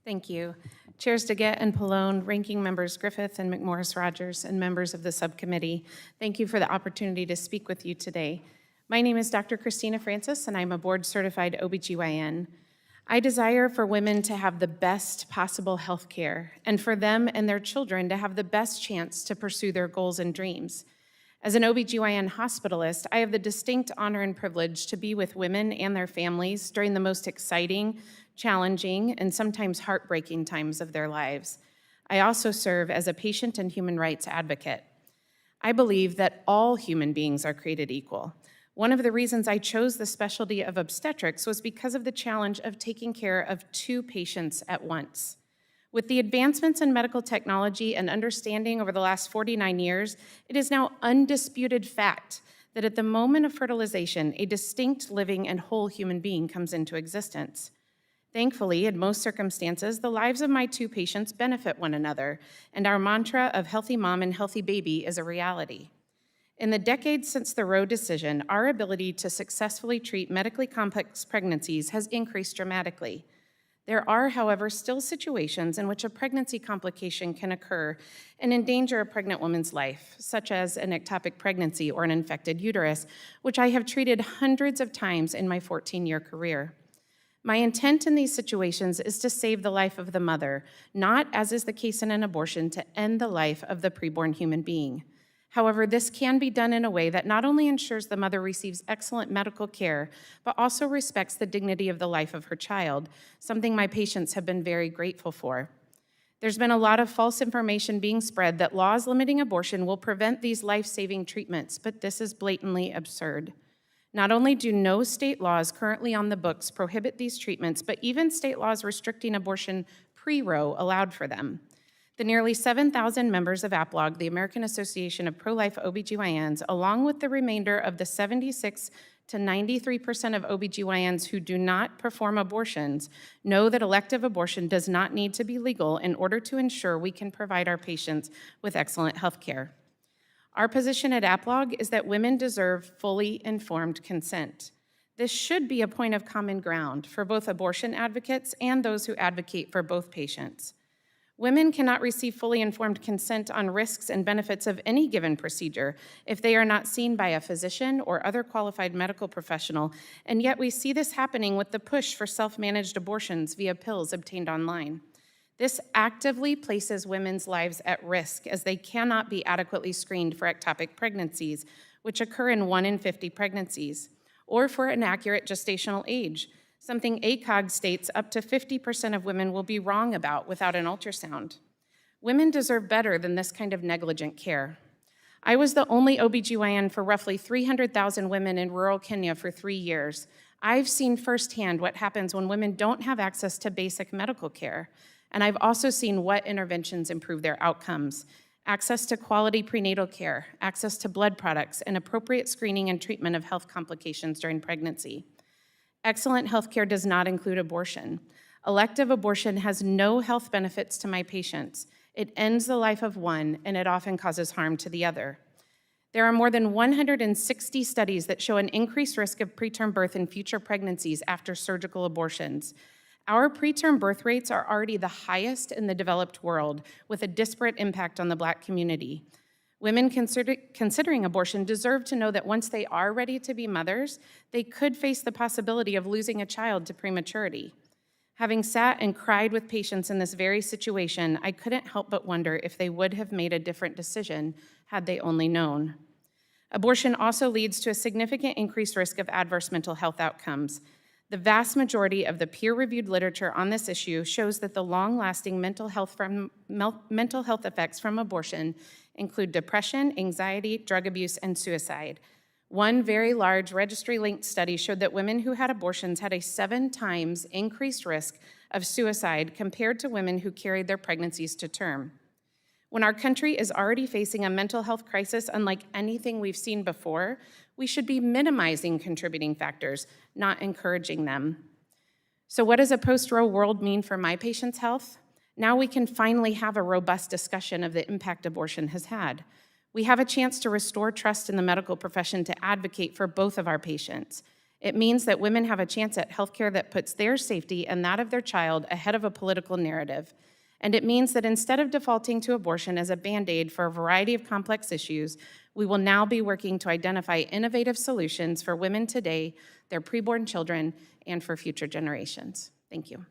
Thank you. Chairs DeGette and Pallone, Ranking Members Griffith and McMorris-Rogers, and members of the subcommittee, thank you for the opportunity to speak with you today. My name is Dr. Christina Francis, and I'm a board-certified OBGYN. I desire for women to have the best possible health care, and for them and their children to have the best chance to pursue their goals and dreams. As an OBGYN hospitalist, I have the distinct honor and privilege to be with women and their families during the most exciting, challenging, and sometimes heartbreaking times of their lives. I also serve as a patient and human rights advocate. I believe that all human beings are created equal. One of the reasons I chose the specialty of obstetrics was because of the challenge of taking care of two patients at once. With the advancements in medical technology and understanding over the last 49 years, it is now undisputed fact that at the moment of fertilization, a distinct, living, and whole human being comes into existence. Thankfully, in most circumstances, the lives of my two patients benefit one another, and our mantra of healthy mom and healthy baby is a reality. In the decades since the Roe decision, our ability to successfully treat medically complex pregnancies has increased dramatically. There are, however, still situations in which a pregnancy complication can occur and endanger a pregnant woman's life, such as an ectopic pregnancy or an infected uterus, which I have treated hundreds of times in my 14-year career. My intent in these situations is to save the life of the mother, not, as is the case in an abortion, to end the life of the preborn human being. However, this can be done in a way that not only ensures the mother receives excellent medical care, but also respects the dignity of the life of her child, something my patients have been very grateful for. There's been a lot of false information being spread that laws limiting abortion will prevent these life-saving treatments, but this is blatantly absurd. Not only do no state laws currently on the books prohibit these treatments, but even state laws restricting abortion pre-Roe allowed for them. The nearly 7,000 members of APLOG, the American Association of Pro-Life OBGYNs, along with the remainder of the 76 to 93% of OBGYNs who do not perform abortions, know that elective abortion does not need to be legal in order to ensure we can provide our patients with excellent health care. Our position at APLOG is that women deserve fully informed consent. This should be a point of common ground for both abortion advocates and those who advocate for both patients. Women cannot receive fully informed consent on risks and benefits of any given procedure if they are not seen by a physician or other qualified medical professional, and yet we see this happening with the push for self-managed abortions via pills obtained online. This actively places women's lives at risk as they cannot be adequately screened for ectopic pregnancies, which occur in 1 in 50 pregnancies, or for an accurate gestational age, something ACOG states up to 50% of women will be wrong about without an ultrasound. Women deserve better than this kind of negligent care. I was the only OBGYN for roughly 300,000 women in rural Kenya for 3 years. I've seen firsthand what happens when women don't have access to basic medical care. And I've also seen what interventions improve their outcomes: access to quality prenatal care, access to blood products, and appropriate screening and treatment of health complications during pregnancy. Excellent health care does not include abortion. Elective abortion has no health benefits to my patients. It ends the life of one, and it often causes harm to the other. There are more than 160 studies that show an increased risk of preterm birth in future pregnancies after surgical abortions. Our preterm birth rates are already the highest in the developed world, with a disparate impact on the Black community. Women considering abortion deserve to know that once they are ready to be mothers, they could face the possibility of losing a child to prematurity. Having sat and cried with patients in this very situation, I couldn't help but wonder if they would have made a different decision had they only known. Abortion also leads to a significant increased risk of adverse mental health outcomes. The vast majority of the peer-reviewed literature on this issue shows that the long-lasting mental health effects from abortion include depression, anxiety, drug abuse, and suicide. One very large registry-linked study showed that women who had abortions had a 7 times increased risk of suicide compared to women who carried their pregnancies to term. When our country is already facing a mental health crisis unlike anything we've seen before, we should be minimizing contributing factors, not encouraging them. So what does a post-Roe world mean for my patients' health? Now we can finally have a robust discussion of the impact abortion has had. We have a chance to restore trust in the medical profession to advocate for both of our patients. It means that women have a chance at healthcare that puts their safety and that of their child ahead of a political narrative. And it means that instead of defaulting to abortion as a Band-Aid for a variety of complex issues, we will now be working to identify innovative solutions for women today, their preborn children, and for future generations. Thank you.